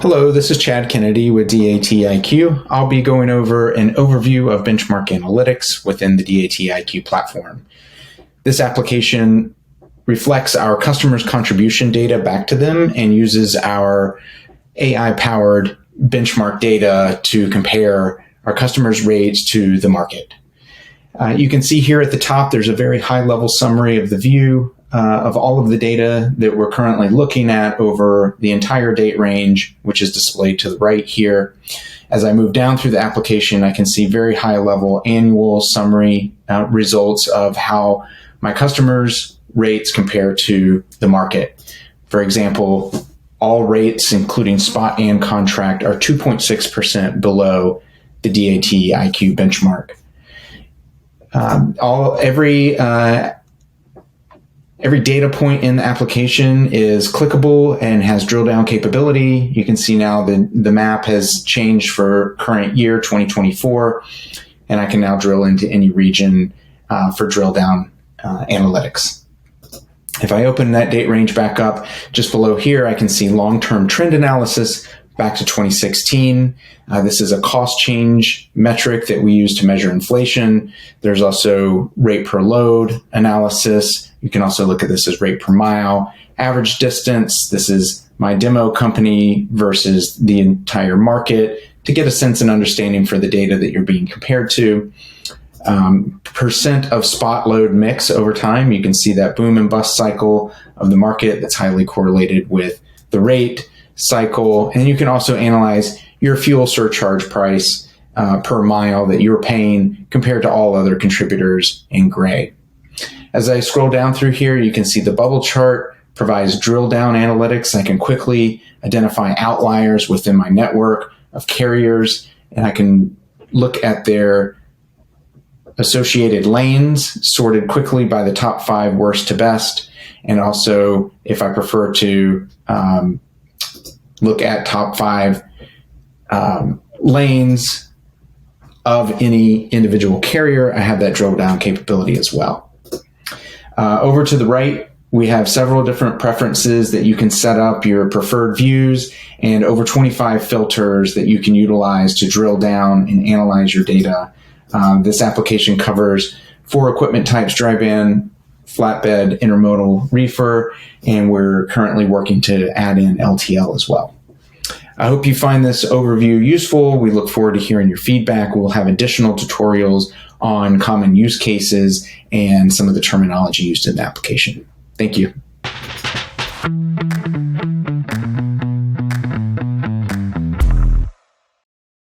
Hello, this is Chad Kennedy with DAT IQ. I'll be going over an overview of benchmark analytics within the DAT IQ platform. This application reflects our customers' contribution data back to them and uses our AI-powered benchmark data to compare our customers' rates to the market. You can see here at the top, there's a very high-level summary of the view of all of the data that we're currently looking at over the entire date range, which is displayed to the right here. As I move down through the application, I can see very high-level annual summary results of how my customers' rates compare to the market. For example, all rates, including spot and contract, are 2.6% below the DAT IQ benchmark. Every data point in the application is clickable and has drill down capability. You can see now the map has changed for current year 2024, and I can now drill into any region for drill down analytics. If I open that date range back up, just below here, I can see long-term trend analysis back to 2016. This is a cost change metric that we use to measure inflation. There's also rate per load analysis. You can also look at this as rate per mile. Average distance, this is my demo company versus the entire market to get a sense and understanding for the data that you're being compared to. Percent of spot load mix over time. You can see that boom and bust cycle of the market that's highly correlated with the rate cycle. And you can also analyze your fuel surcharge price per mile that you're paying compared to all other contributors in gray. As I scroll down through here, you can see the bubble chart provides drill down analytics. I can quickly identify outliers within my network of carriers, and I can look at their associated lanes sorted quickly by the top 5 worst to best. And also, if I prefer to look at top 5 lanes of any individual carrier, I have that drill down capability as well. Over to the right, we have several different preferences that you can set up your preferred views and over 25 filters that you can utilize to drill down and analyze your data. This application covers 4 equipment types: dry van, flatbed, intermodal, reefer, and we're currently working to add in LTL as well. I hope you find this overview useful. We look forward to hearing your feedback. We'll have additional tutorials on common use cases and some of the terminology used in the application. Thank you.